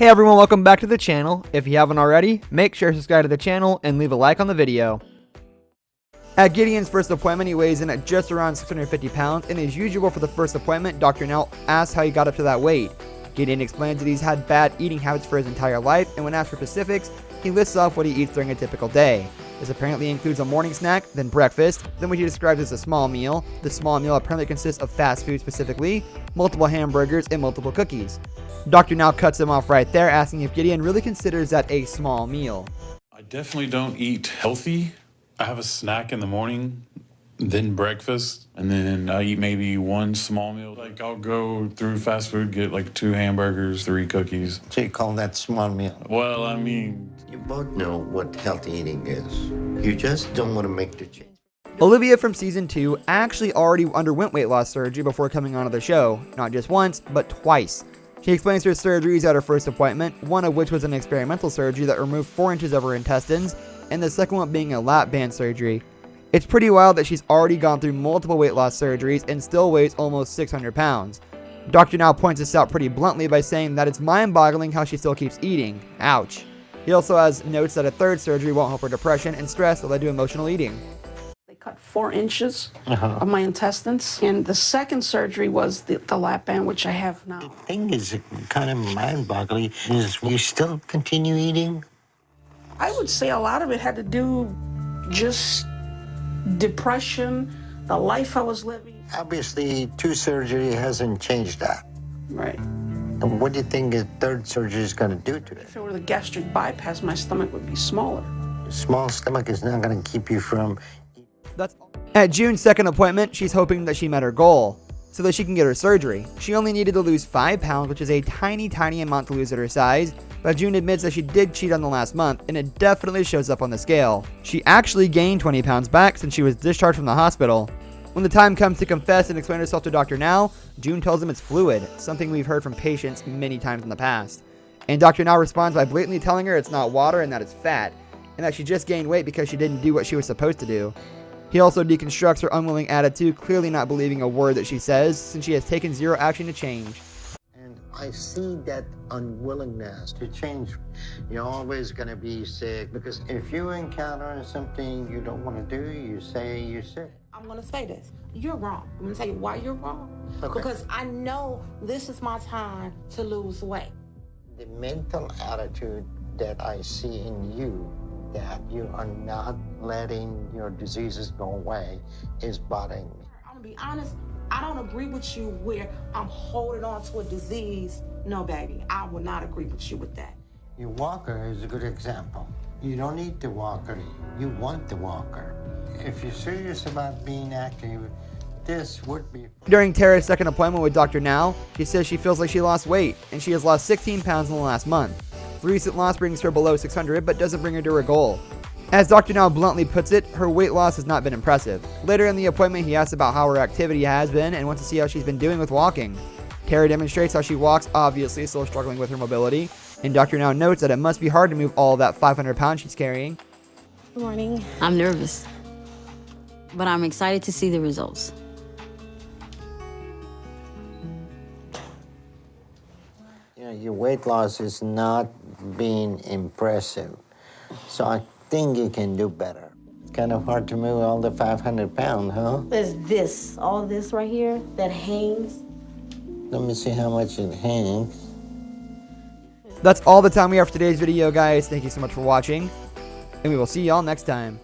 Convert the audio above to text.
Hey everyone, welcome back to the channel. If you haven't already, make sure to subscribe to the channel and leave a like on the video. At Gideon's first appointment, he weighs in at just around 650 pounds, and as usual for the first appointment, Dr. Now asks how he got up to that weight. Gideon explains that he's had bad eating habits for his entire life, and when asked for specifics, he lists off what he eats during a typical day. This apparently includes a morning snack, then breakfast, then what he describes as a small meal. The small meal apparently consists of fast food specifically, multiple hamburgers, and multiple cookies. Dr. Now cuts him off right there, asking if Gideon really considers that a small meal. I definitely don't eat healthy. I have a snack in the morning, then breakfast, and then I eat maybe one small meal. Like I'll go through fast food, get like 2 hamburgers, 3 cookies. So you call that small meal? Well, I mean, You both know what healthy eating is. You just don't want to make the change. Olivia from season 2 actually already underwent weight loss surgery before coming onto the show, not just once, but twice. She explains her surgeries at her first appointment, one of which was an experimental surgery that removed 4 inches of her intestines, and the second one being a lap band surgery. It's pretty wild that she's already gone through multiple weight loss surgeries and still weighs almost 600 pounds. Dr. Now points this out pretty bluntly by saying that it's mind-boggling how she still keeps eating. Ouch. He also has notes that a third surgery won't help her depression and stress that led to emotional eating. They cut 4 inches of my intestines, and the second surgery was the lap band, which I have now. The thing is kind of mind-boggling is you still continue eating? I would say a lot of it had to do just depression, the life I was living. Obviously, 2 surgery hasn't changed that. Right. And what do you think a third surgery is going to do to it? If it were the gastric bypass, my stomach would be smaller. A small stomach is not going to keep you from... At June's second appointment, she's hoping that she met her goal, so that she can get her surgery. She only needed to lose 5 pounds, which is a tiny amount to lose at her size, but June admits that she did cheat on the last month, and it definitely shows up on the scale. She actually gained 20 pounds back since she was discharged from the hospital. When the time comes to confess and explain herself to Dr. Now, June tells him it's fluid, something we've heard from patients many times in the past. And Dr. Now responds by blatantly telling her it's not water and that it's fat, and that she just gained weight because she didn't do what she was supposed to do. He also deconstructs her unwilling attitude, clearly not believing a word that she says, since she has taken zero action to change. And I see that unwillingness to change. You're always going to be sick, because if you encounter something you don't want to do, you say you're sick. I'm going to say this. You're wrong. I'm going to tell you why you're wrong. Okay. Because I know this is my time to lose weight. The mental attitude that I see in you, that you are not letting your diseases go away, is bothering me. I'm going to be honest. I don't agree with you where I'm holding on to a disease. No, baby. I will not agree with you with that. Your walker is a good example. You don't need the walker. You want the walker. If you're serious about being active, this would be... During Tara's second appointment with Dr. Now, she says she feels like she lost weight, and she has lost 16 pounds in the last month. The recent loss brings her below 600, but doesn't bring her to her goal. As Dr. Now bluntly puts it, her weight loss has not been impressive. Later in the appointment, he asks about how her activity has been and wants to see how she's been doing with walking. Tara demonstrates how she walks, obviously still struggling with her mobility, and Dr. Now notes that it must be hard to move all of that 500 pounds she's carrying. Good morning. I'm nervous, but I'm excited to see the results. You know, your weight loss is not being impressive. So I think you can do better. It's kind of hard to move all the 500 pounds, huh? There's this, all this right here that hangs. Let me see how much it hangs. That's all the time we have for today's video, guys. Thank you so much for watching, and we will see y'all next time.